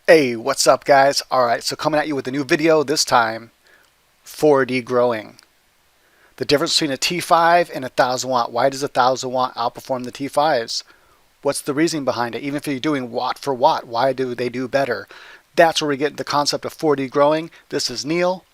Hey, what's up guys? Alright, so coming at you with a new video, this time 4D growing. The difference between a T5 and a 1000 watt. Why does a 1000 watt outperform the T5s? What's the reason behind it? Even if you're doing watt for watt, why do they do better? That's where we get the concept of 4D growing. This is Neil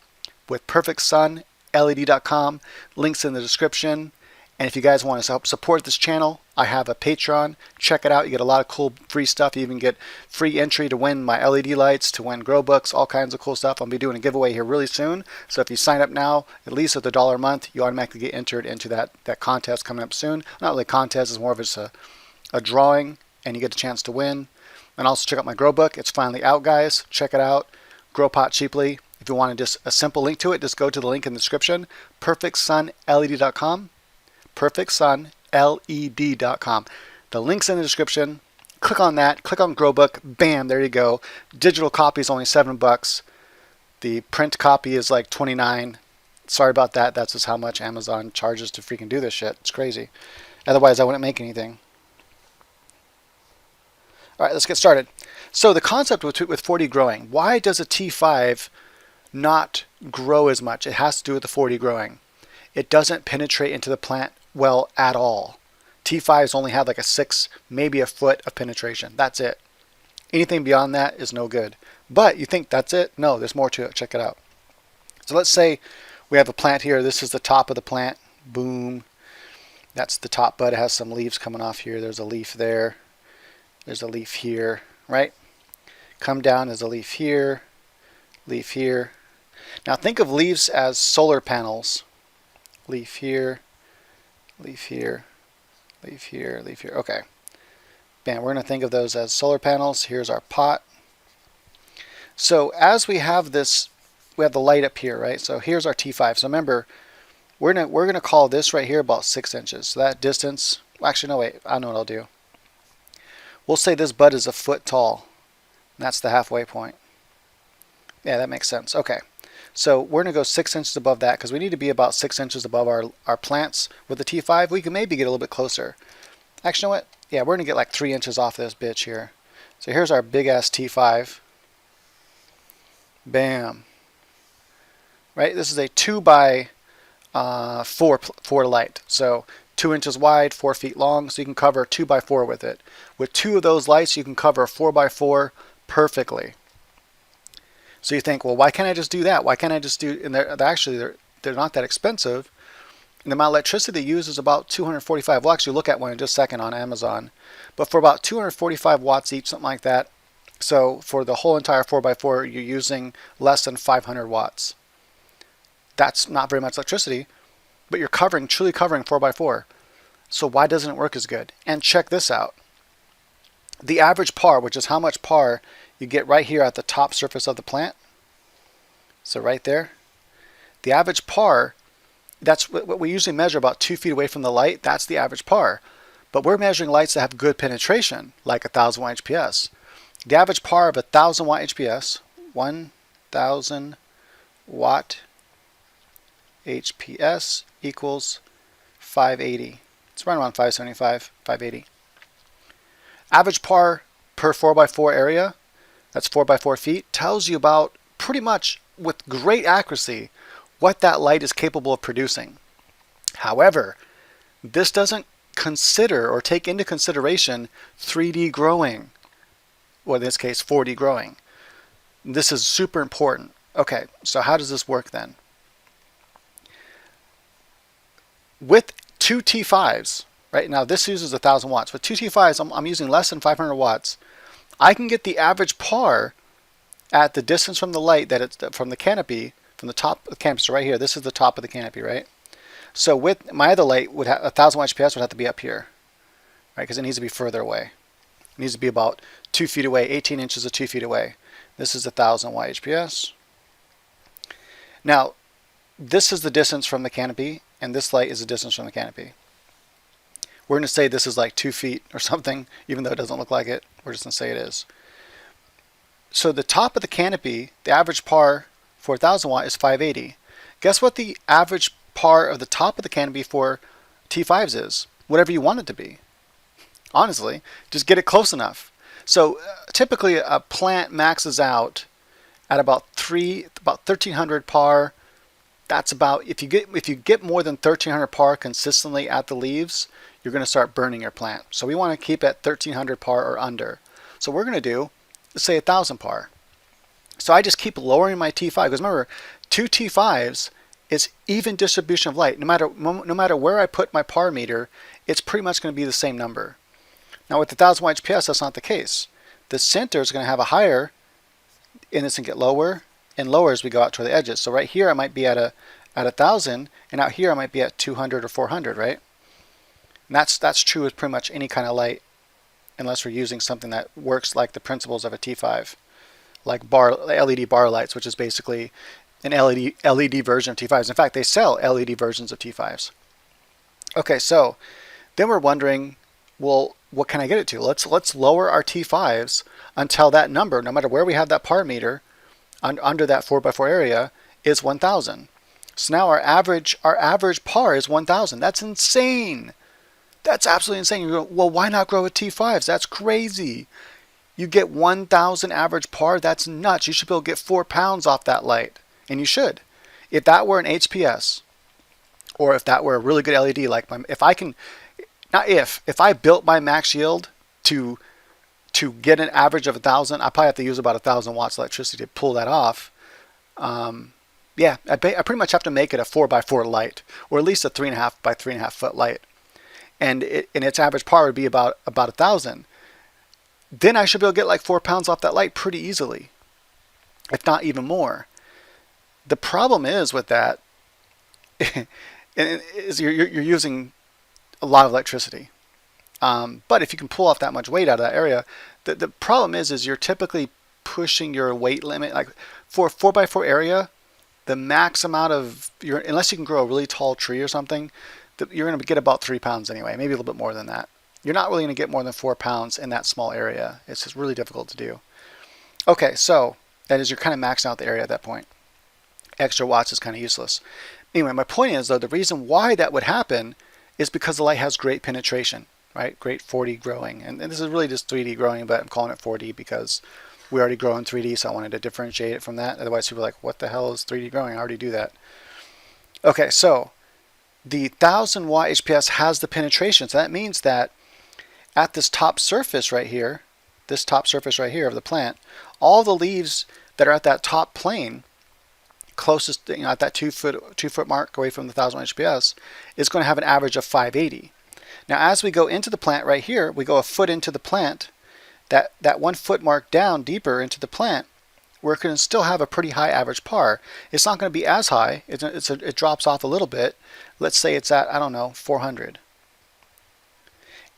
with perfectsunled.com. Links in the description. And if you guys want to help support this channel, I have a Patreon. Check it out. You get a lot of cool free stuff. You even get free entry to win my LED lights, to win grow books, all kinds of cool stuff. I'll be doing a giveaway here really soon. So if you sign up now, at least at the $1 a month, you automatically get entered into that contest coming up soon. Not really a contest, it's more of just a drawing, and you get a chance to win. And also check out my grow book. It's finally out, guys. Check it out. Grow pot cheaply. If you want just a simple link to it, just go to the link in the description. perfectsunled.com. perfectsunled.com. The link's in the description. Click on that. Click on grow book. Bam, there you go. Digital copy is only $7. The print copy is like $29. Sorry about that. That's just how much Amazon charges to freaking do this shit. It's crazy. Otherwise, I wouldn't make anything. All right, let's get started. So the concept with 4D growing, why does a T5 not grow as much? It has to do with the 4D growing. It doesn't penetrate into the plant well at all. T5s only have like a 6, maybe a foot of penetration. That's it. Anything beyond that is no good. But you think that's it? No, there's more to it. Check it out. So let's say we have a plant here. This is the top of the plant. Boom. That's the top bud. It has some leaves coming off here. There's a leaf there. There's a leaf here, right? Come down, there's a leaf here, leaf here. Now think of leaves as solar panels. Leaf here, leaf here, leaf here, leaf here. Okay. Bam, we're going to think of those as solar panels. Here's our pot. So as we have this, we have the light up here, right? So here's our T5. So remember, we're gonna call this right here about 6 inches. So that distance, well, actually no, wait, I know what I'll do. We'll say this bud is a foot tall. And that's the halfway point. Yeah, that makes sense. Okay. So we're going to go 6 inches above that because we need to be about 6 inches above our plants. With the T5, we can maybe get a little bit closer. Actually, you know what? Yeah, we're going to get like 3 inches off this bitch here. So here's our big ass T5. Bam. Right? This is a 2 by 4 light. So 2 inches wide, 4 feet long, so you can cover 2 by 4 with it. With 2 of those lights, you can cover a 4 by 4 perfectly. So you think, well, why can't I just do that? Why can't I just do? And they're not that expensive. And the amount of electricity they use is about 245. We'll actually look at one in just a second on Amazon. But for about 245 watts each, something like that. So for the whole entire 4 by 4, you're using less than 500 watts. That's not very much electricity. But you're truly covering 4 by 4. So why doesn't it work as good? And check this out. The average par, which is how much par you get right here at the top surface of the plant. So right there. The average par, that's what we usually measure about 2 feet away from the light. That's the average par. But we're measuring lights that have good penetration, like 1000 watt HPS. The average par of 1000 watt HPS, 1000 watt HPS equals 580. It's right around 575, 580. Average par per 4 by 4 area, that's 4 by 4 feet, tells you about pretty much with great accuracy what that light is capable of producing. However, this doesn't consider or take into consideration 3D growing, or in this case 4D growing. This is super important. Okay, so how does this work then? With 2 T5s, right now this uses 1000 watts. With 2 T5s, I'm using less than 500 watts. I can get the average par at the distance from the light that it's from the canopy, from the top of the canopy. So right here, this is the top of the canopy, right? So with my other light, would have 1000 watt HPS would have to be up here, right? Because it needs to be further away. It needs to be about 2 feet away, 18 inches of 2 feet away. This is 1000 watt HPS. Now, this is the distance from the canopy, and this light is the distance from the canopy. We're going to say this is like 2 feet or something, even though it doesn't look like it. We're just going to say it is. So the top of the canopy, the average par for 1000 watt is 580. Guess what the average par of the top of the canopy for T5s is? Whatever you want it to be. Honestly, just get it close enough. So typically a plant maxes out at about 1300 par. That's about, if you get more than 1300 par consistently at the leaves, you're going to start burning your plant. So we want to keep at 1300 par or under. So we're going to do, let's say 1000 par. So I just keep lowering my T5, because remember, 2 T5s is even distribution of light. No matter where I put my par meter, it's pretty much going to be the same number. Now with the 1000 watt HPS, that's not the case. The center is going to have a higher, and it's going to get lower and lower as we go out toward the edges. So right here I might be at 1000, and out here I might be at 200 or 400, right? And that's true with pretty much any kind of light, unless we're using something that works like the principles of a T5, like LED bar lights, which is basically an LED version of T5s. In fact, they sell LED versions of T5s. Okay, so then we're wondering, well, what can I get it to? Let's lower our T5s until that number, no matter where we have that par meter, under that 4x4 area, is 1000. So now our average par is 1000. That's insane. That's absolutely insane. You go, well, why not grow with T5s? That's crazy. You get 1000 average par. That's nuts. You should be able to get 4 pounds off that light. And you should. If that were an HPS, or if that were a really good LED, like if I built my max yield to get an average of 1000, I probably have to use about 1000 watts of electricity to pull that off. Yeah, I pretty much have to make it a 4x4 light, or at least a 3.5 by 3.5 foot light, and its average par would be about 1000. Then I should be able to get like 4 pounds off that light pretty easily, if not even more. The problem is with that is you're using a lot of electricity. But if you can pull off that much weight out of that area, the problem is you're typically pushing your weight limit. Like for a 4x4 area, the max amount of unless you can grow a really tall tree or something, you're going to get about 3 pounds anyway, maybe a little bit more than that. You're not really going to get more than 4 pounds in that small area. It's just really difficult to do. Okay, so that is, you're kind of maxing out the area at that point. Extra watts is kind of useless. Anyway, my point is, though, the reason why that would happen is because the light has great penetration, right? Great 4D growing. And this is really just 3D growing, but I'm calling it 4D because we already grow in 3D, so I wanted to differentiate it from that. Otherwise, people are like, what the hell is 3D growing? I already do that. Okay, so the 1000 watt HPS has the penetration. So that means that at this top surface right here, this top surface right here of the plant, all the leaves that are at that top plane, closest, at that 2 foot mark away from the 1000 watt HPS, is going to have an average of 580. Now, as we go into the plant right here, we go a foot into the plant. That 1 foot mark down deeper into the plant, we're going to still have a pretty high average par. It's not going to be as high. It drops off a little bit. Let's say it's at, I don't know, 400.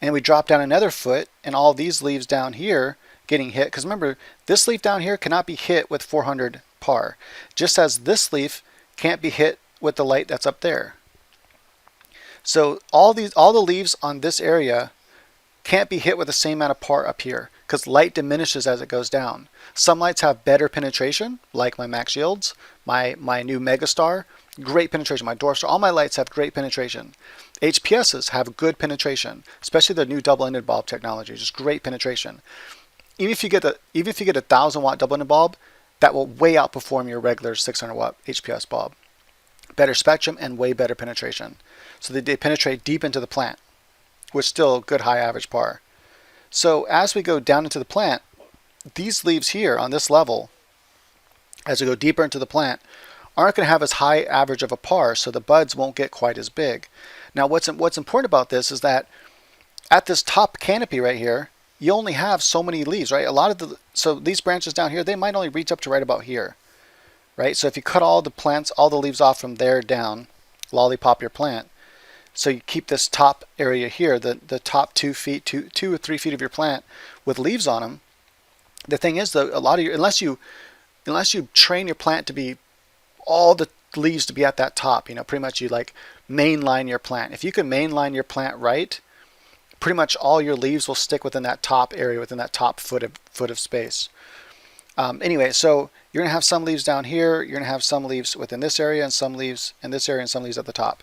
And we drop down another foot, and all these leaves down here getting hit. Because remember, this leaf down here cannot be hit with 400 par, just as this leaf can't be hit with the light that's up there. So all the leaves on this area can't be hit with the same amount of par up here, because light diminishes as it goes down. Some lights have better penetration, like my max yields, my new megastar, great penetration. My dwarf star, all my lights have great penetration. HPSs have good penetration, especially the new double-ended bulb technology, just great penetration. Even if you get a 1000 watt double-ended bulb, that will way outperform your regular 600 watt HPS bulb. Better spectrum and way better penetration. So they penetrate deep into the plant with still good high average par. So as we go down into the plant, these leaves here on this level, as we go deeper into the plant, aren't going to have as high average of a par, so the buds won't get quite as big. Now what's important about this is that at this top canopy right here, you only have so many leaves, right? So these branches down here, they might only reach up to right about here, right? So if you cut all the leaves off from there down, lollipop your plant, so you keep this top area here, the top 2 feet, 2 or 3 feet of your plant with leaves on them. The thing is, though, unless you train your plant to be all the leaves to be at that top, pretty much you like mainline your plant. If you can mainline your plant right, pretty much all your leaves will stick within that top area, within that top foot of space. Anyway, so you're gonna have some leaves down here. You're gonna have some leaves within this area, and some leaves in this area, and some leaves at the top.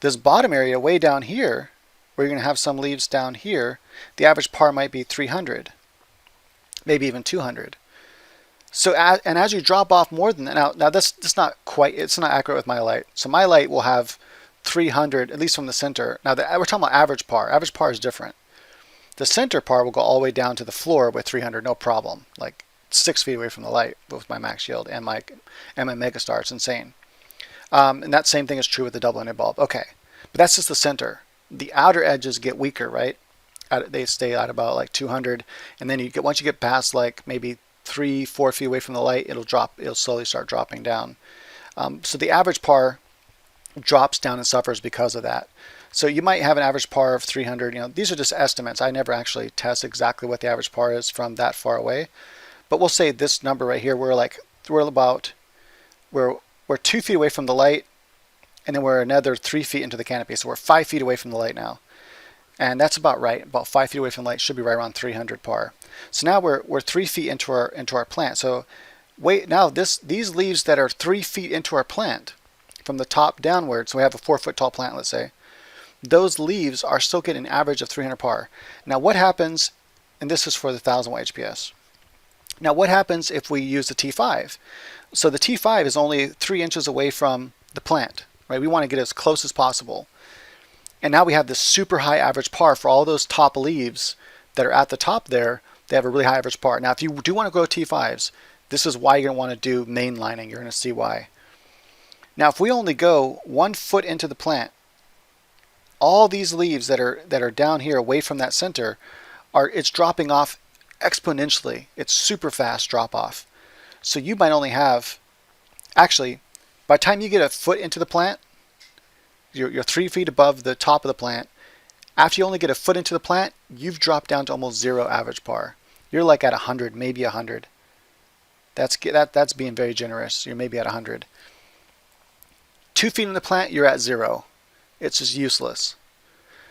This bottom area way down here, where you're going to have some leaves down here, the average par might be 300. maybe even 200. So and as you drop off more than that, now that's not quite, it's not accurate with my light. So my light will have 300 at least from the center. Now we're talking about average par. Average par is different. The center par will go all the way down to the floor with 300, no problem. Like 6 feet away from the light with my max shield and my Megastar. It's insane. And that same thing is true with the double-ended bulb. Okay, but that's just the center. The outer edges get weaker, right? They stay at about like 200, and then once you get past like maybe 3-4 feet away from the light, it'll drop. It'll slowly start dropping down. So the average par drops down and suffers because of that. So you might have an average par of 300. These are just estimates. I never actually test exactly what the average par is from that far away. But we'll say this number right here, we're 2 feet away from the light, and then we're another 3 feet into the canopy. So we're 5 feet away from the light now. And that's about right. About 5 feet away from the light, should be right around 300 par. So now we're 3 feet into our plant. So wait, now these leaves that are 3 feet into our plant from the top downward, so we have a 4-foot tall plant, let's say, those leaves are still getting an average of 300 par. Now what happens, and this is for the 1000 watt HPS. Now what happens if we use the T5? So the T5 is only 3 inches away from the plant, right? We want to get as close as possible. And now we have this super high average par for all those top leaves that are at the top there. They have a really high average par. Now if you do want to grow T5s, this is why you're going to want to do main lining. You're going to see why. Now if we only go 1 foot into the plant, all these leaves that are down here away from that center, it's dropping off exponentially. It's super fast drop off. So you might only have, actually, by the time you get a foot into the plant, you're 3 feet above the top of the plant. After you only get a foot into the plant, you've dropped down to almost 0 average par. You're like at 100, maybe 100. That's being very generous. You're maybe at 100. 2 feet in the plant, you're at 0. It's just useless.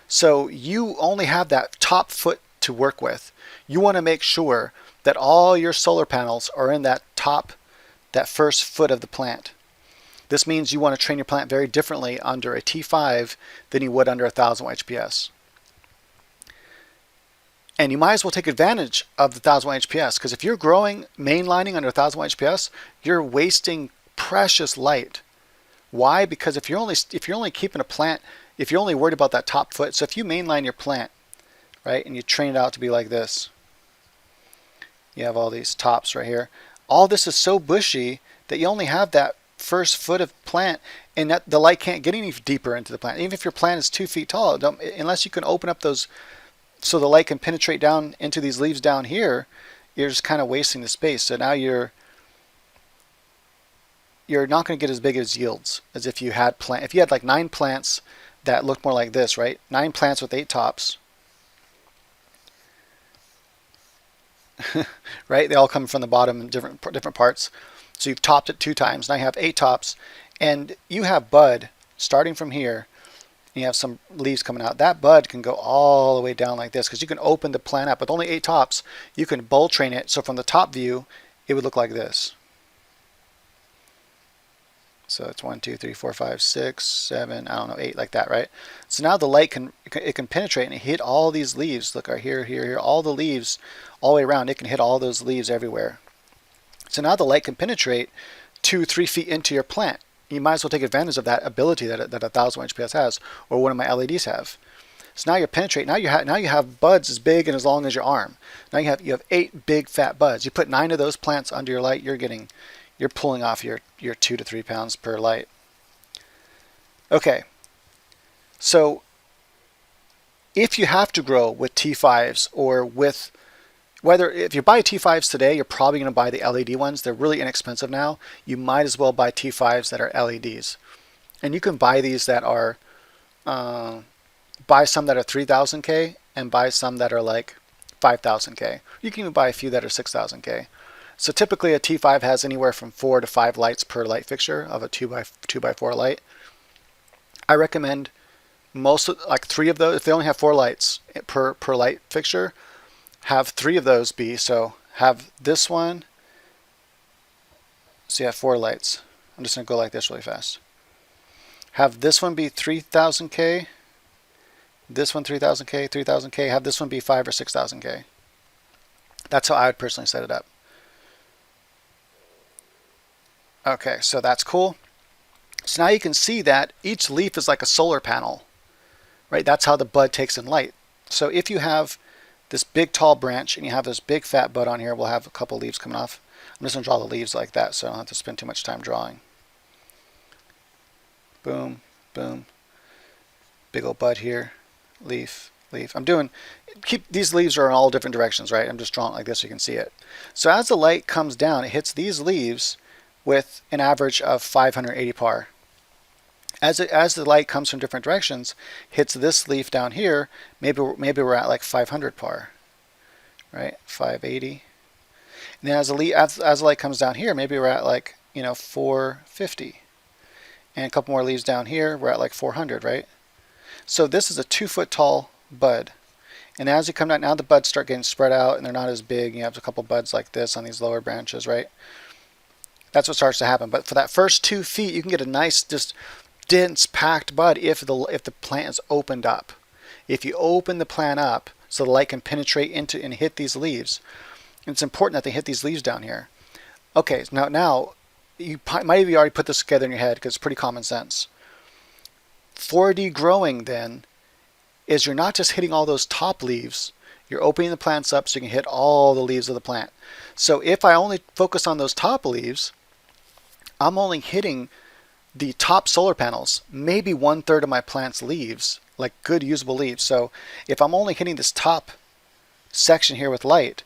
So you only have that top foot to work with. You want to make sure that all your solar panels are in that first foot of the plant. This means you want to train your plant very differently under a T5 than you would under a 1000 watt HPS. And you might as well take advantage of the 1000 watt HPS, because if you're growing mainlining under 1000 watt HPS, you're wasting precious light. Why? Because if you're only keeping a plant, if you're only worried about that top foot, so if you mainline your plant, right, and you train it out to be like this, you have all these tops right here. All this is so bushy that you only have that first foot of plant, and that the light can't get any deeper into the plant. Even if your plant is 2 feet tall, unless you can open up those so the light can penetrate down into these leaves down here, you're just kind of wasting the space. So now you're not going to get as big as yields as if you had like 9 plants that looked more like this, right? 9 plants with 8 tops. Right? They all come from the bottom in different parts. So you've topped it 2 times. Now you have 8 tops, and you have bud starting from here. And you have some leaves coming out. That bud can go all the way down like this, because you can open the plant up with only 8 tops. You can bull train it, so from the top view, it would look like this. So it's 1, 2, 3, 4, 5, 6, 7, I don't know, 8, like that, right? So now the light can penetrate and hit all these leaves. Look, right here, here, here, all the leaves, all the way around. It can hit all those leaves everywhere. So now the light can penetrate 2-3 feet into your plant. You might as well take advantage of that ability that a 1000 watt HPS has, or one of my LEDs have. So now you're penetrating. Now you have buds as big and as long as your arm. Now you have 8 big fat buds. You put 9 of those plants under your light, you're pulling off your 2 to 3 pounds per light. Okay, so if you have to grow with T5s, or with if you buy T5s today, you're probably going to buy the LED ones. They're really inexpensive now. You might as well buy T5s that are LEDs. And you can buy these that are, buy some that are 3000K and buy some that are like 5000K. You can even buy a few that are 6000K. So typically a T5 has anywhere from 4 to 5 lights per light fixture of a 2x4 light. I recommend like 3 of those. If they only have 4 lights per light fixture, have 3 of those be, so have this one, so you have 4 lights. I'm just going to go like this really fast. Have this one be 3000K, this one 3000K, 3000K, have this one be 5 or 6000K. That's how I would personally set it up. Okay, so that's cool. So now you can see that each leaf is like a solar panel, right? That's how the bud takes in light. So if you have this big tall branch and you have this big fat bud on here, we'll have a couple leaves coming off. I'm just going to draw the leaves like that so I don't have to spend too much time drawing. Boom, boom. Big old bud here. Leaf, leaf. These leaves are in all different directions, right? I'm just drawing like this so you can see it. So as the light comes down, it hits these leaves with an average of 580 par. As the light comes from different directions, hits this leaf down here, maybe we're at like 500 par, right? 580. And then as the light comes down here, maybe we're at like 450. And a couple more leaves down here, we're at like 400, right? So this is a 2-foot tall bud. And as you come down, now the buds start getting spread out and they're not as big. You have a couple buds like this on these lower branches, right? That's what starts to happen. But for that first 2 feet, you can get a nice, just dense, packed bud if the plant is opened up. If you open the plant up so the light can penetrate into and hit these leaves, and it's important that they hit these leaves down here. Okay, now you might have already put this together in your head because it's pretty common sense. 4D growing then is you're not just hitting all those top leaves, you're opening the plants up so you can hit all the leaves of the plant. So if I only focus on those top leaves, I'm only hitting the top solar panels, maybe 1/3 of my plant's leaves, like good usable leaves. So if I'm only hitting this top section here with light,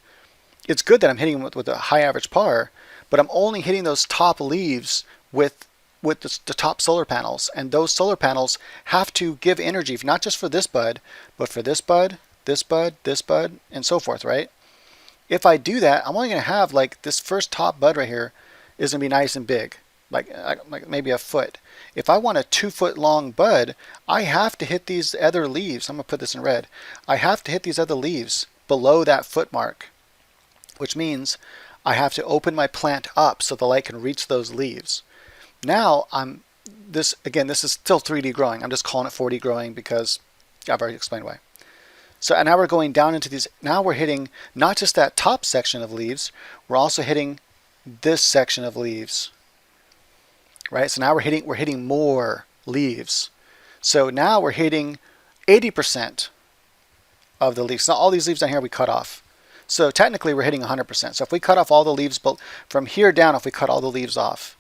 it's good that I'm hitting with a high average par, but I'm only hitting those top leaves with the top solar panels, and those solar panels have to give energy, not just for this bud, but for this bud, this bud, this bud, and so forth, right? If I do that, I'm only going to have like this first top bud right here is going to be nice and big, like maybe a foot. If I want a 2-foot long bud, I have to hit these other leaves. I'm going to put this in red. I have to hit these other leaves below that foot mark, which means I have to open my plant up so the light can reach those leaves. Now this is still 3D growing. I'm just calling it 4D growing because I've already explained why. So and now we're going down into these. Now we're hitting not just that top section of leaves, we're also hitting this section of leaves. Right? So now we're hitting more leaves. So now we're hitting 80% of the leaves. Now all these leaves down here we cut off. So technically we're hitting 100%. So if we cut off all the leaves, but from here down, if we cut all the leaves off,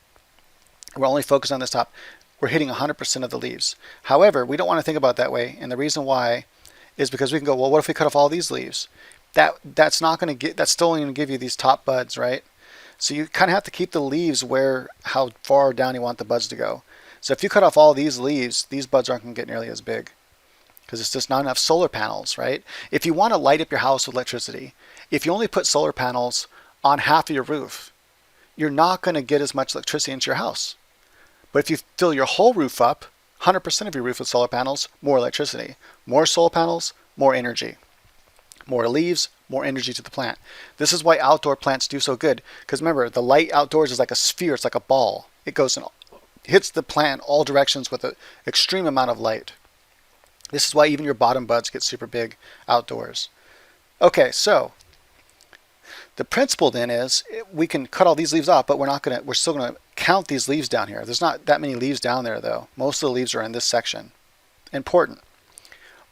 we're only focused on this top, we're hitting 100% of the leaves. However, we don't want to think about it that way, and the reason why is because we can go, well, what if we cut off all these leaves? That's not going to get, that's still only going to give you these top buds, right? So you kind of have to keep the leaves how far down you want the buds to go. So if you cut off all these leaves, these buds aren't going to get nearly as big because it's just not enough solar panels, right? If you want to light up your house with electricity, if you only put solar panels on half of your roof, you're not going to get as much electricity into your house. But if you fill your whole roof up, 100% of your roof with solar panels, more electricity. More solar panels, more energy. More leaves, more energy to the plant. This is why outdoor plants do so good. Because remember, the light outdoors is like a sphere, it's like a ball. It goes and hits the plant all directions with an extreme amount of light. This is why even your bottom buds get super big outdoors. Okay, so the principle then is we can cut all these leaves off, but we're still gonna count these leaves down here. There's not that many leaves down there though. Most of the leaves are in this section. Important.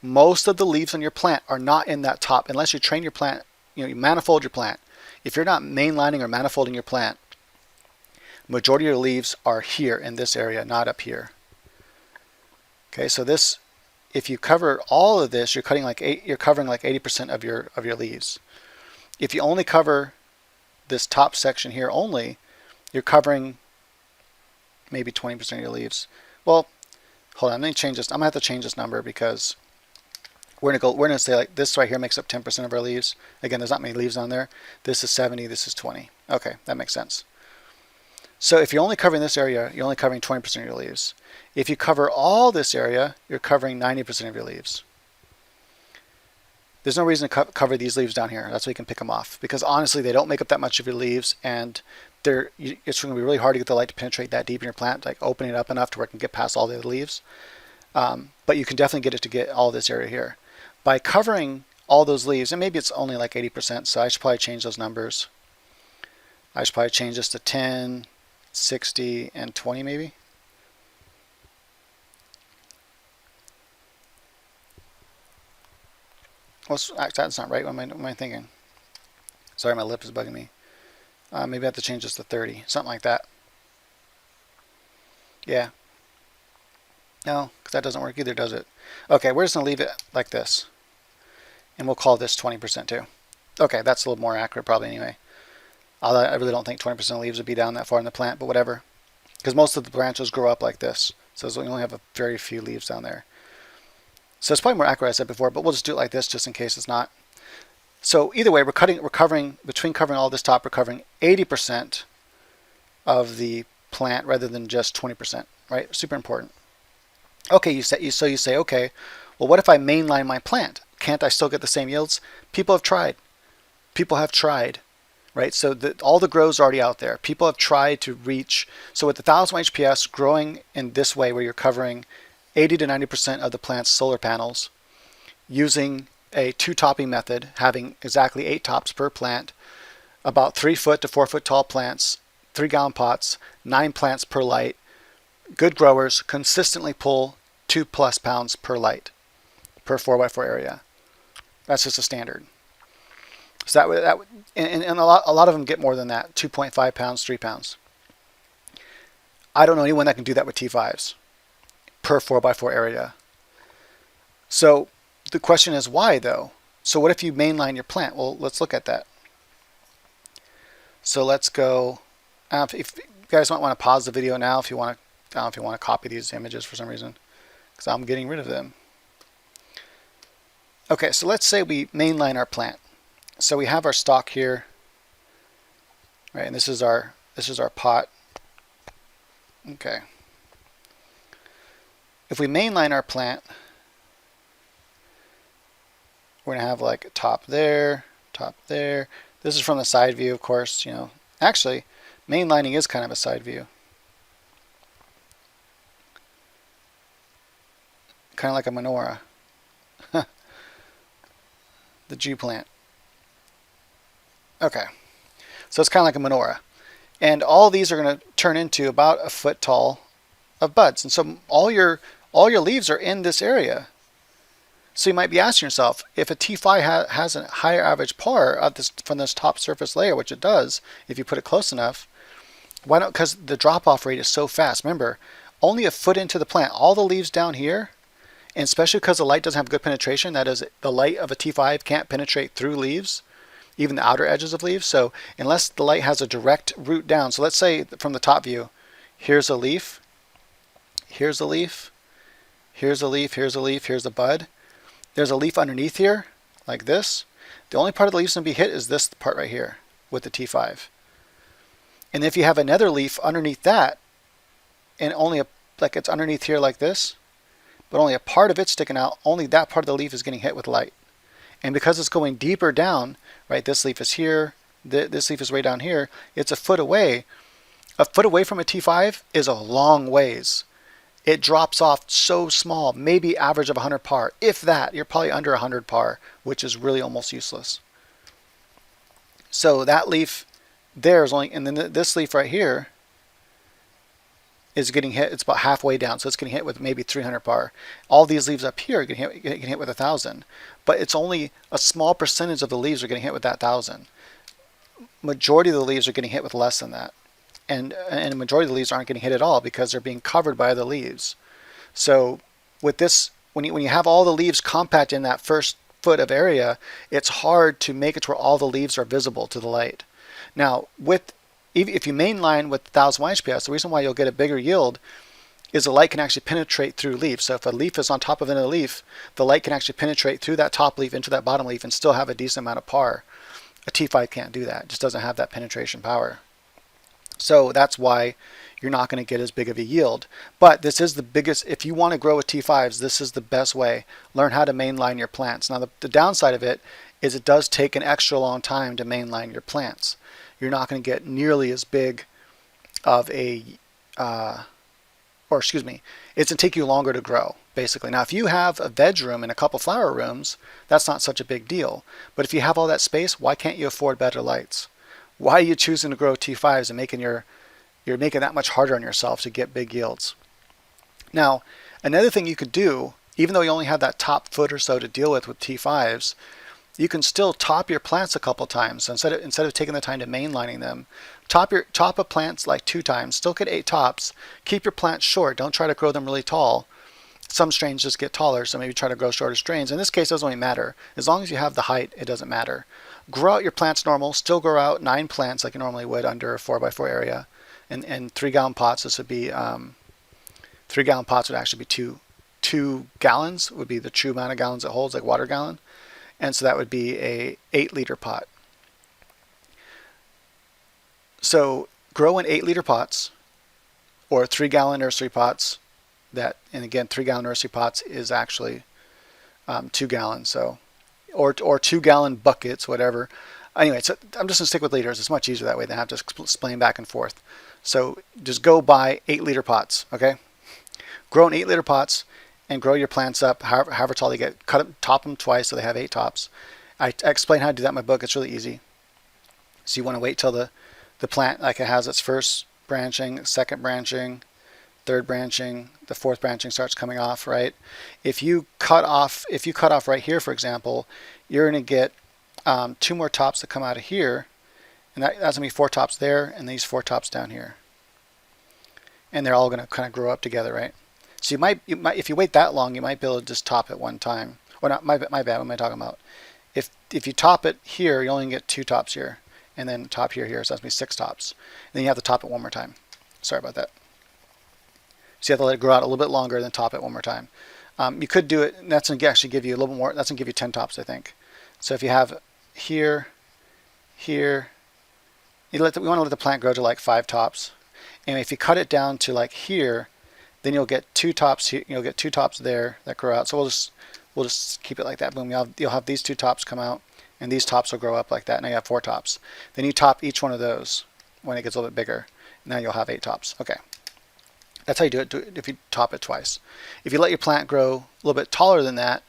Most of the leaves on your plant are not in that top unless you train your plant, you manifold your plant. If you're not mainlining or manifolding your plant, majority of your leaves are here in this area, not up here. Okay, so this, if you cover all of this, you're covering like 80% of your leaves. If you only cover this top section here only, you're covering maybe 20% of your leaves. Well, hold on, let me change this. I'm gonna have to change this number because we're gonna say like this right here makes up 10% of our leaves. Again, there's not many leaves on there. This is 70, this is 20. Okay, that makes sense. So if you're only covering this area, you're only covering 20% of your leaves. If you cover all this area, you're covering 90% of your leaves. There's no reason to cover these leaves down here. That's why you can pick them off. Because honestly, they don't make up that much of your leaves, and it's going to be really hard to get the light to penetrate that deep in your plant, like open it up enough to where it can get past all the other leaves. But you can definitely get it to get all this area here. By covering all those leaves, and maybe it's only like 80%, so I should probably change those numbers. I should probably change this to 10, 60, and 20 maybe. Well, that's not right. What am I thinking? Sorry, my lip is bugging me. Maybe I have to change this to 30, something like that. Yeah. No, because that doesn't work either, does it? Okay, we're just going to leave it like this. And we'll call this 20% too. Okay, that's a little more accurate probably anyway. I really don't think 20% of leaves would be down that far in the plant, but whatever. Because most of the branches grow up like this. So we only have a very few leaves down there. So it's probably more accurate, as I said before, but we'll just do it like this just in case it's not. So either way, between covering all this top, we're covering 80% of the plant rather than just 20%, right? Super important. Okay, so you say, okay, well, what if I mainline my plant? Can't I still get the same yields? People have tried. People have tried, right? So all the grows are already out there. People have tried to reach. So with the 1000 HPS growing in this way, where you're covering 80 to 90% of the plant's solar panels, using a 2-topping method, having exactly 8 tops per plant, about 3 foot to 4 foot tall plants, 3-gallon pots, 9 plants per light. Good growers consistently pull 2+ pounds per light per 4x4 area. That's just a standard. So that would, and a lot of them get more than that, 2.5 pounds, 3 pounds. I don't know anyone that can do that with T5s per 4x4 area. So the question is why though? So what if you mainline your plant? Well, let's look at that. So let's go. If you guys might want to pause the video now if you want to. I don't know if you want to copy these images for some reason, because I'm getting rid of them. Okay, so let's say we mainline our plant. So we have our stalk here, right? And this is our pot. Okay. If we mainline our plant, we're gonna have like a top there, top there. This is from the side view, of course. You know, actually, mainlining is kind of a side view. Kind of like a menorah. The Jew plant. Okay, so it's kind of like a menorah, and all these are going to turn into about a foot tall of buds, and so all your leaves are in this area. So you might be asking yourself, if a T5 has a higher average par from this top surface layer, which it does if you put it close enough, why not? Because the drop-off rate is so fast. Remember, only a foot into the plant, all the leaves down here. And especially because the light doesn't have good penetration, that is, the light of a T5 can't penetrate through leaves, even the outer edges of leaves. So unless the light has a direct route down, so let's say from the top view, here's a leaf, here's a leaf, here's a leaf, here's a leaf, here's a bud. There's a leaf underneath here, like this. The only part of the leaf's going to be hit is this part right here with the T5. And if you have another leaf underneath that, and only like it's underneath here like this, but only a part of it sticking out, only that part of the leaf is getting hit with light. And because it's going deeper down, right, this leaf is here, this leaf is way down here, it's a foot away. A foot away from a T5 is a long ways. It drops off so small, maybe average of 100 par. If that, you're probably under 100 par, which is really almost useless. So that leaf there is only, and then this leaf right here is getting hit. It's about halfway down, so it's getting hit with maybe 300 par. All these leaves up here are getting hit with 1,000, but it's only a small percentage of the leaves are getting hit with that 1,000. Majority of the leaves are getting hit with less than that, and the majority of the leaves aren't getting hit at all because they're being covered by other leaves. So with this, when you have all the leaves compact in that first foot of area, it's hard to make it to where all the leaves are visible to the light. Now if you mainline with 1000 HPS, the reason why you'll get a bigger yield is the light can actually penetrate through leaves. So if a leaf is on top of another leaf, the light can actually penetrate through that top leaf into that bottom leaf and still have a decent amount of par. A T5 can't do that. It just doesn't have that penetration power. So that's why you're not going to get as big of a yield. But this is the biggest, if you want to grow with T5s, this is the best way. Learn how to mainline your plants. Now the downside of it is it does take an extra long time to mainline your plants. You're not going to get nearly as big of a, it's going to take you longer to grow. basically. Now, if you have a veg room and a couple flower rooms, that's not such a big deal. But if you have all that space, why can't you afford better lights? Why are you choosing to grow T5s and you're making that much harder on yourself to get big yields? Now, another thing you could do, even though you only have that top foot or so to deal with T5s, you can still top your plants a couple times. So instead of taking the time to mainlining them, top a plants like 2 times, still get 8 tops. Keep your plants short. Don't try to grow them really tall. Some strains just get taller, so maybe try to grow shorter strains. In this case, it doesn't really matter. As long as you have the height, it doesn't matter. Grow out your plants normal. Still grow out 9 plants like you normally would under a 4x4 area. And 3-gallon pots, this would be 3-gallon pots would actually be 2 gallons would be the true amount of gallons it holds, like water gallon. And so that would be a 8-liter pot. So grow in 8-liter pots or 3-gallon nursery pots. And again, 3-gallon nursery pots is actually 2 gallons. So, or 2-gallon buckets, whatever. Anyway, so I'm just gonna stick with liters. It's much easier that way than have to explain back and forth. So just go buy 8-liter pots. Okay, grow in 8-liter pots and grow your plants up however tall they get. Top them twice so they have 8 tops. I explain how to do that in my book. It's really easy. So you want to wait till the plant like it has its first branching, second branching, third branching, the fourth branching starts coming off, right? If you cut off right here, for example, you're going to get 2 more tops that come out of here, and that's going to be 4 tops there, and these 4 tops down here, and they're all going to kind of grow up together, right? So you might, if you wait that long, you might be able to just top it one time. Or not, my bad. What am I talking about? If you top it here, you only get 2 tops here, and then top here, so that's going to be 6 tops. And then you have to top it one more time. Sorry about that. So you have to let it grow out a little bit longer, then top it one more time. You could do it, and that's going to actually give you a little bit more. That's going to give you 10 tops, I think. So if you have here, we want to let the plant grow to like 5 tops. And if you cut it down to like here, then you'll get 2 tops here. You'll get 2 tops there that grow out. So we'll just keep it like that. Boom. You'll have these 2 tops come out, and these tops will grow up like that. Now you have 4 tops. Then you top each one of those when it gets a little bit bigger. Now you'll have 8 tops. Okay. That's how you do it if you top it twice. If you let your plant grow a little bit taller than that,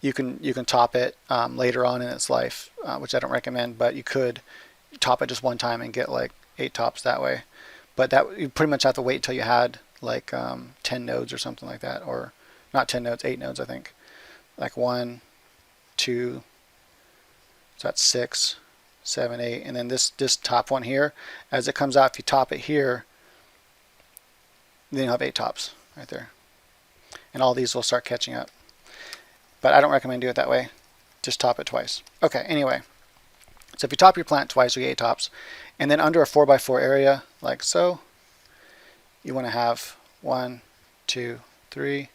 you can top it later on in its life, which I don't recommend, but you could top it just one time and get like 8 tops that way. But that you pretty much have to wait until you had like 10 nodes or something like that, or not 10 nodes, 8 nodes, I think. Like 1, 2, so that's 6, 7, 8, and then this top one here, as it comes out, if you top it here, then you'll have 8 tops right there. And all these will start catching up. But I don't recommend doing it that way. Just top it twice. Okay, anyway. So if you top your plant twice, you get 8 tops. And then under a 4x4 area, like so, you want to have 1, 2, 3,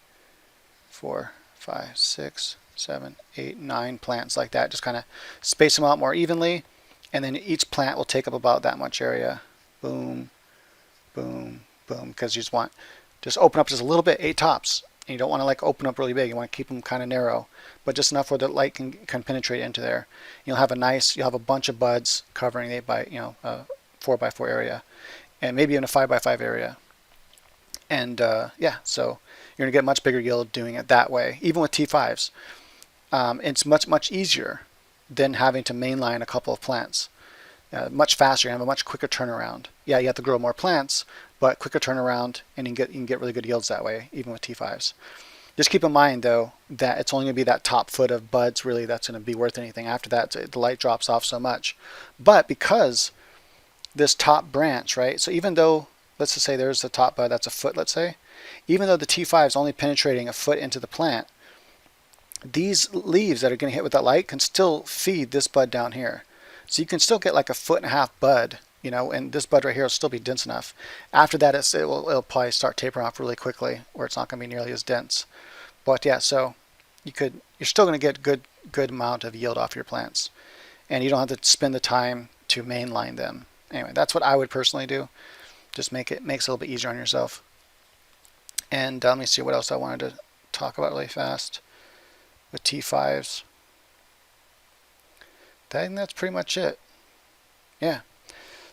4, 5, 6, 7, 8, 9 plants like that. Just kind of space them out more evenly. And then each plant will take up about that much area. Boom, boom, boom. Because you just open up just a little bit, 8 tops. And you don't want to like open up really big. You want to keep them kind of narrow, but just enough where the light can penetrate into there. You'll have a bunch of buds covering a 4x4 area, and maybe in a 5x5 area. And yeah, so you're gonna get much bigger yield doing it that way. Even with T5s, it's much easier than having to mainline a couple of plants. Much faster, you have a much quicker turnaround. Yeah, you have to grow more plants, but quicker turnaround, and you can get really good yields that way, even with T5s. Just keep in mind, though, that it's only going to be that top foot of buds, really, that's going to be worth anything. After that, the light drops off so much. But because this top branch, right, so even though, let's just say there's the top bud, that's a foot, let's say, even though the T5 is only penetrating a foot into the plant, these leaves that are going to hit with that light can still feed this bud down here. So you can still get like a 1.5 foot bud, and this bud right here will still be dense enough. After that, it'll probably start tapering off really quickly, where it's not going to be nearly as dense. But yeah, so you're still going to get good amount of yield off your plants, and you don't have to spend the time to mainline them. Anyway, that's what I would personally do. Just makes it a little bit easier on yourself. And let me see what else I wanted to talk about really fast with T5s. I think that's pretty much it. Yeah.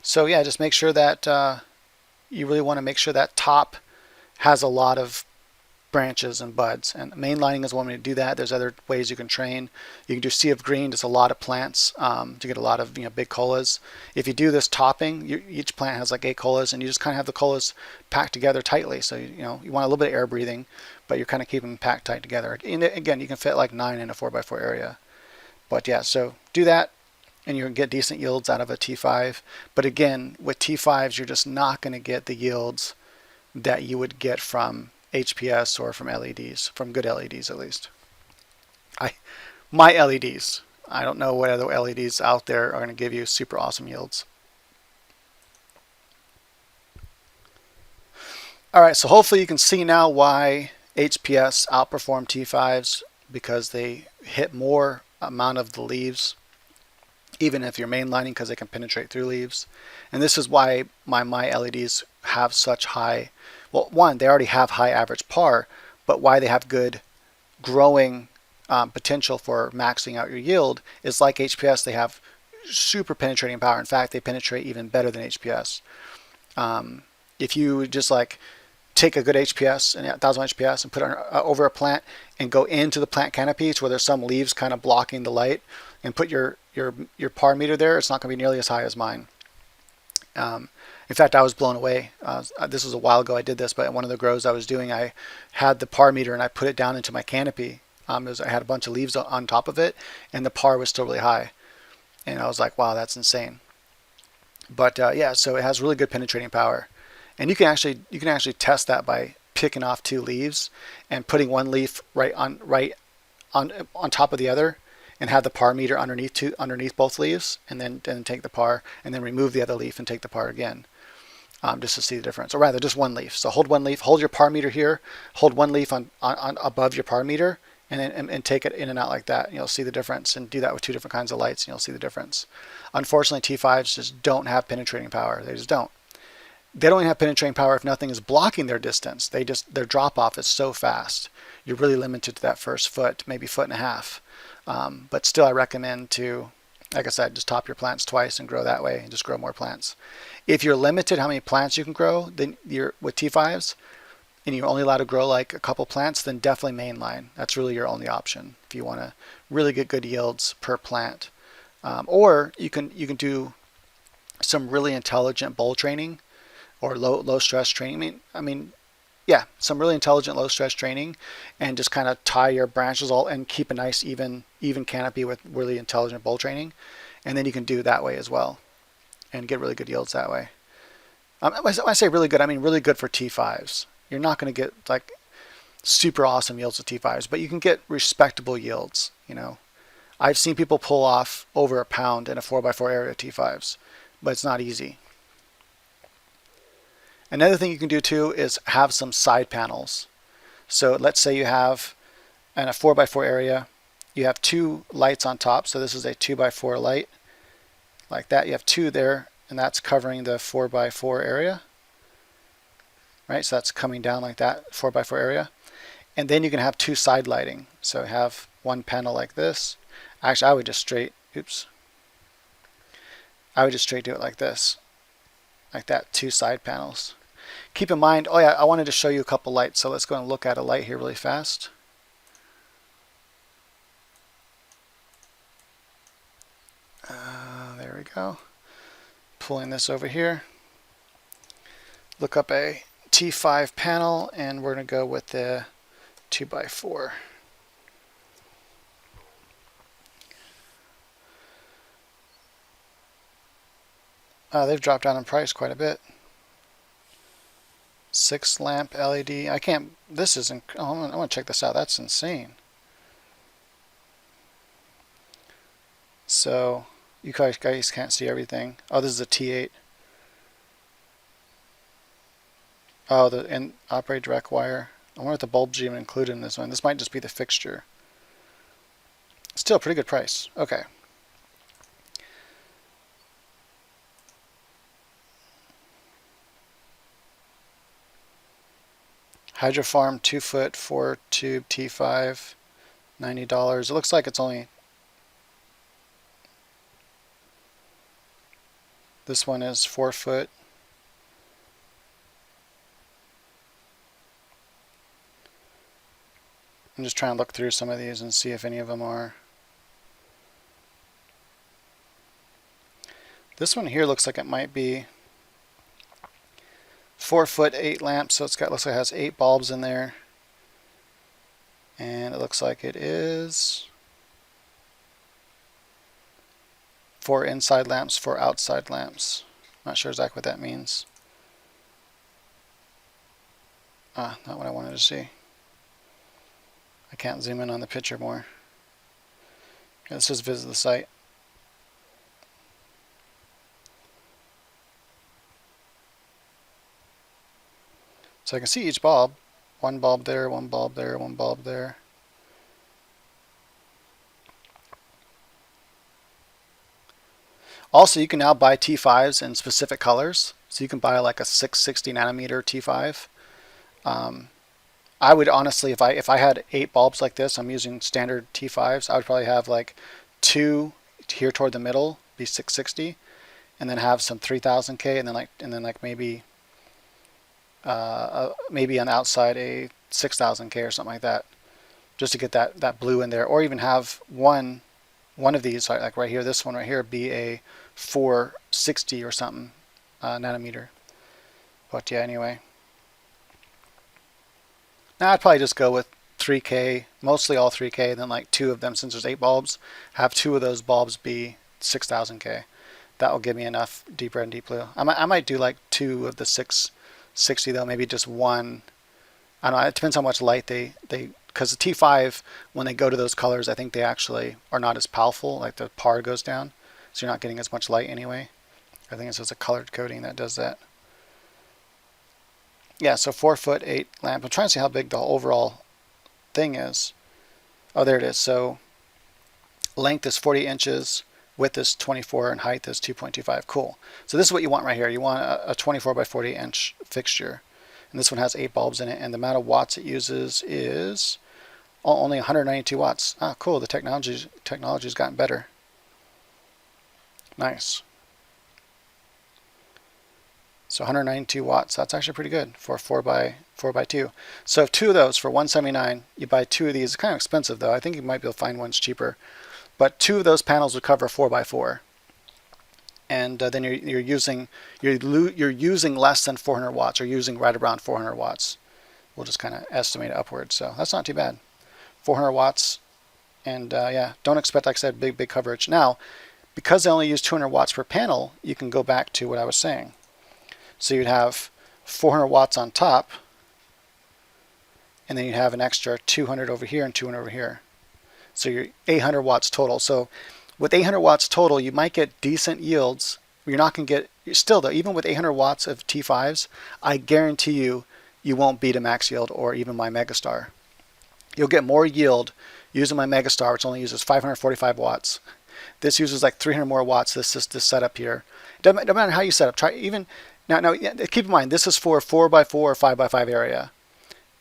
So yeah, just make sure that you really want to make sure that top has a lot of branches and buds. And mainlining is one way to do that. There's other ways you can train. You can do sea of green, just a lot of plants to get a lot of big colas. If you do this topping, each plant has like 8 colas, and you just kind of have the colas packed together tightly. So you want a little bit of air breathing, but you're kind of keeping them packed tight together. And again, you can fit like 9 in a 4x4 area. But yeah, so do that, and you can get decent yields out of a T5. But again, with T5s, you're just not going to get the yields that you would get from HPS or from LEDs, from good LEDs at least. My LEDs. I don't know what other LEDs out there are going to give you super awesome yields. All right, so hopefully you can see now why HPS outperform T5s, because they hit more amount of the leaves, even if you're mainlining, because they can penetrate through leaves. And this is why my LEDs have such high, well, one, they already have high average par, but why they have good growing potential for maxing out your yield is like HPS, they have super penetrating power. In fact, they penetrate even better than HPS. If you just like take a good HPS and 1000 HPS and put it over a plant and go into the plant canopies where there's some leaves kind of blocking the light, and put your par meter there, it's not going to be nearly as high as mine. In fact, I was blown away. This was a while ago I did this, but in one of the grows I was doing, I had the par meter and I put it down into my canopy. I had a bunch of leaves on top of it, and the par was still really high. And I was like, wow, that's insane. But yeah, so it has really good penetrating power. And you can actually test that by picking off 2 leaves and putting one leaf right on top of the other, and have the par meter underneath both leaves, and then take the par, and then remove the other leaf and take the par again, just to see the difference. Or rather, just one leaf. So hold one leaf, hold your par meter here, hold one leaf on above your par meter, and take it in and out like that. And you'll see the difference. And do that with 2 different kinds of lights, and you'll see the difference. Unfortunately, T5s just don't have penetrating power. They just don't. They don't even have penetrating power if nothing is blocking their distance. Their drop off is so fast. You're really limited to that first foot, maybe foot and a half. But still, I recommend to, like I said, just top your plants twice and grow that way, and just grow more plants. If you're limited how many plants you can grow, then you're with T5s, and you're only allowed to grow like a couple plants, then definitely mainline. That's really your only option if you want to really get good yields per plant. Or you can do some really intelligent bowl training or low stress training. I mean, yeah, some really intelligent low stress training, and just kind of tie your branches all and keep a nice even canopy with really intelligent bowl training, and then you can do that way as well and get really good yields that way. When I say really good, I mean really good for T5s. You're not going to get like super awesome yields with T5s, but you can get respectable yields. I've seen people pull off over a pound in a 4x4 area of T5s, but it's not easy. Another thing you can do too is have some side panels. So let's say you have in a 4x4 area, you have 2 lights on top. So this is a 2x4 light like that. You have 2 there, and that's covering the 4x4 area. Right, so that's coming down like that, 4x4 area. And then you can have 2 side lighting. So have one panel like this. Actually, I would just straight do it like this. Like that, 2 side panels. Keep in mind, oh yeah, I wanted to show you a couple lights, so let's go and look at a light here really fast. There we go. Pulling this over here. Look up a T5 panel, and we're going to go with the 2x4. They've dropped down in price quite a bit. 6 lamp LED. I can't. This isn't. Oh, I want to check this out. That's insane. So you guys can't see everything. Oh, this is a T8. Oh, and operate direct wire. I wonder if the bulbs even included in this one. This might just be the fixture. Still a pretty good price. Okay. Hydrofarm 2-foot 4-tube T5, $90. It looks like it's only. This one is 4-foot. I'm just trying to look through some of these and see if any of them are. This one here looks like it might be 4 foot 8 lamps, so looks like it has 8 bulbs in there. And it looks like it is 4 inside lamps, 4 outside lamps. Not sure exactly what that means. Not what I wanted to see. I can't zoom in on the picture more. Let's just visit the site. So I can see each bulb. One bulb there, one bulb there, one bulb there. Also, you can now buy T5s in specific colors. So you can buy like a 660 nanometer T5. I would honestly, if I had 8 bulbs like this, I'm using standard T5s, I would probably have like 2 here toward the middle, be 660, and then have some 3000K, and then like maybe maybe on the outside a 6000K or something like that, just to get that blue in there, or even have one of these like right here, this one right here, be a 460 or something nanometer. But yeah, anyway. Now I'd probably just go with 3K, mostly all 3K, and then like 2 of them, since there's 8 bulbs, have 2 of those bulbs be 6000K. That will give me enough deep red and deep blue. I might do like 2 of the 660 though, maybe just 1. I don't know, it depends how much light they because the T5, when they go to those colors, I think they actually are not as powerful, like the PAR goes down, so you're not getting as much light anyway. I think it's just a colored coating that does that. Yeah, so 4 foot 8 lamp. I'm trying to see how big the overall thing is. Oh, there it is. So length is 40 inches, width is 24, and height is 2.25. Cool. So this is what you want right here. You want a 24 by 40 inch fixture. And this one has 8 bulbs in it, and the amount of watts it uses is only 192 watts. Ah, cool. The technology's gotten better. Nice. So 192 watts. That's actually pretty good for 4 by 2. So if 2 of those for 179, you buy 2 of these. It's kind of expensive though. I think you might be able to find ones cheaper. But 2 of those panels would cover 4 by 4. And then you're using less than 400 watts, or using right around 400 watts. We'll just kind of estimate it upwards. So that's not too bad. 400 watts. And yeah, don't expect, like I said, big coverage. Now, because they only use 200 watts per panel, you can go back to what I was saying. So you'd have 400 watts on top, and then you'd have an extra 200 over here and 200 over here. So you're 800 watts total. So with 800 watts total, you might get decent yields. You're not going to get, still though, even with 800 watts of T5s, I guarantee you won't beat a max yield or even my Megastar. You'll get more yield using my Megastar, which only uses 545 watts. This uses like 300 more watts, this setup here. Doesn't matter how you set up. Try even. Now, keep in mind, this is for 4x4 or 5x5 area.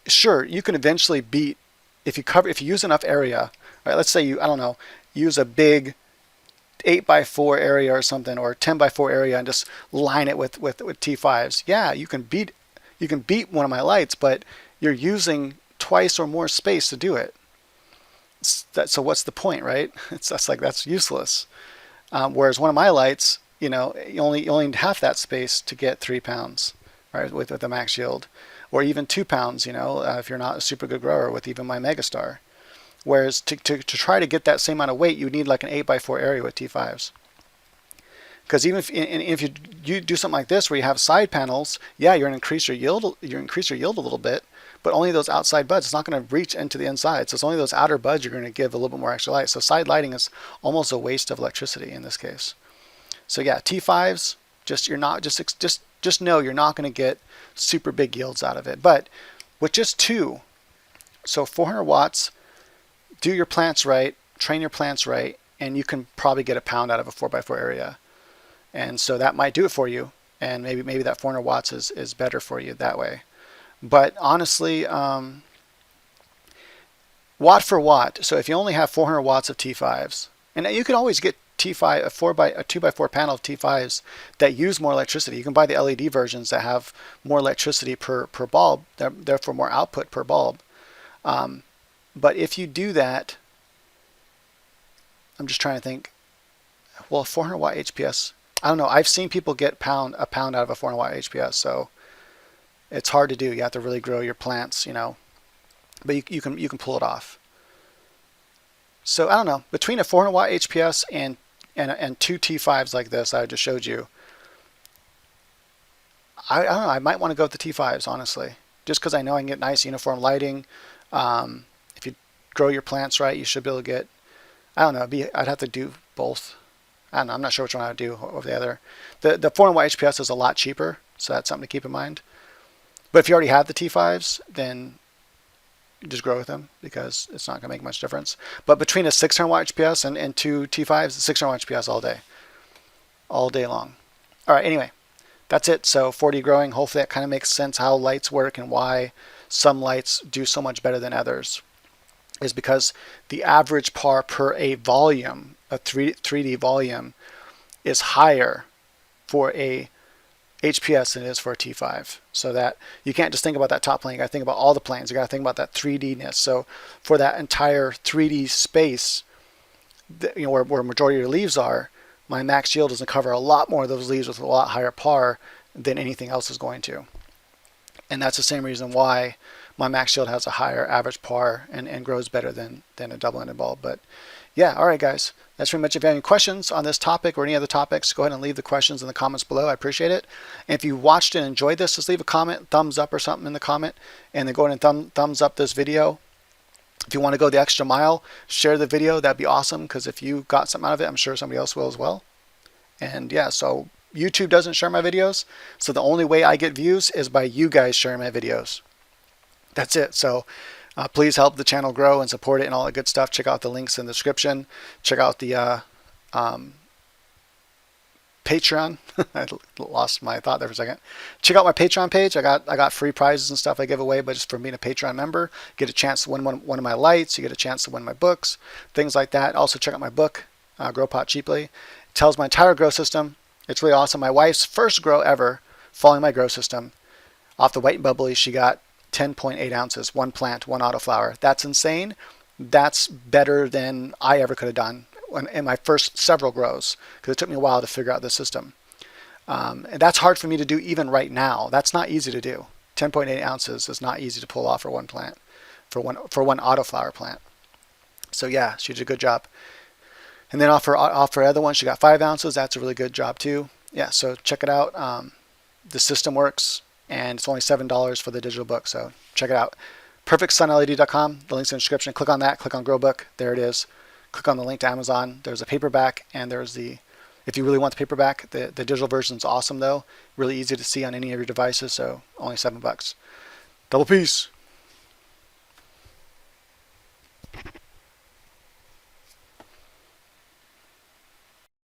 Sure, you can eventually beat, if you use enough area, right? Let's say I don't know, use a big 8x4 area or something, or 10x4 area, and just line it with T5s. Yeah, you can beat one of my lights, but you're using twice or more space to do it. So what's the point, right? That's useless. Whereas one of my lights, you only need half that space to get 3 pounds, right, with the max yield, or even 2 pounds, if you're not a super good grower with even my Megastar. Whereas to try to get that same amount of weight, you need like an 8x4 area with T5s. Because even if you do something like this where you have side panels, yeah, you're going to increase your yield. You increase your yield a little bit, but only those outside buds. It's not going to reach into the inside. So it's only those outer buds you're going to give a little bit more extra light. So side lighting is almost a waste of electricity in this case. So yeah, T5s, just know you're not going to get super big yields out of it. But with just 2, so 400 watts, do your plants right, train your plants right, and you can probably get a pound out of a 4x4 area. And so that might do it for you. And maybe that 400 watts is better for you that way. But honestly, watt for watt. So if you only have 400 watts of T5s, and you can always get T5 a 2x4 panel of T5s that use more electricity. You can buy the LED versions that have more electricity per bulb, therefore more output per bulb. But if you do that, I'm just trying to think. Well, 400 watt HPS, I don't know. I've seen people get a pound out of a 400 watt HPS, so it's hard to do. You have to really grow your plants, but you can pull it off. So I don't know. Between a 400 watt HPS and two T5s like this I just showed you, I don't know. I might want to go with the T5s, honestly, just because I know I can get nice uniform lighting. If you grow your plants right, you should be able to get. I don't know. I'd have to do both. I don't know. I'm not sure which one I would do over the other. The 400 watt HPS is a lot cheaper, so that's something to keep in mind. But if you already have the T5s, then you just grow with them because it's not going to make much difference. But between a 600 watt HPS and two T5s, 600 watt HPS all day long. All right. Anyway. That's it. So 4D growing, hopefully that kind of makes sense how lights work and why some lights do so much better than others. Is because the average par per a volume, a 3D volume, is higher for a HPS than it is for a T5. So that you can't just think about that top plane. You got to think about all the planes. You got to think about that 3D-ness. So for that entire 3D space, where majority of your leaves are, my max yield doesn't cover a lot more of those leaves with a lot higher par than anything else is going to. And that's the same reason why my max yield has a higher average par and grows better than a double-ended bulb. But yeah, all right, guys. That's pretty much. If you have any questions on this topic or any other topics, go ahead and leave the questions in the comments below. I appreciate it. And if you watched and enjoyed this, just leave a comment, thumbs up or something in the comment, and then go ahead and thumbs up this video. If you want to go the extra mile, share the video. That'd be awesome, because if you got something out of it, I'm sure somebody else will as well. And yeah, so YouTube doesn't share my videos, so the only way I get views is by you guys sharing my videos. That's it. So please help the channel grow and support it and all that good stuff. Check out the links in the description. Check out the Patreon. I lost my thought there for a second. Check out my Patreon page. I got free prizes and stuff I give away, but just for being a Patreon member, get a chance to win one of my lights. You get a chance to win my books, things like that. Also check out my book, Grow Pot Cheaply. It tells my entire grow system. It's really awesome. My wife's first grow ever, following my grow system, off the White and Bubbly, she got 10.8 ounces, one plant, one autoflower. That's insane. That's better than I ever could have done in my first several grows, because it took me a while to figure out the system. And that's hard for me to do even right now. That's not easy to do. 10.8 ounces is not easy to pull off for one plant, for one autoflower plant. So yeah, she did a good job. And then off her other one, she got 5 ounces. That's a really good job too. Yeah, so check it out. The system works, and it's only $7 for the digital book. So check it out. PerfectSunLED.com. The link's in the description. Click on that. Click on Grow Book. There it is. Click on the link to Amazon. There's a paperback, and there's if you really want the paperback, the digital version's awesome though. Really easy to see on any of your devices. So only $7. Double peace.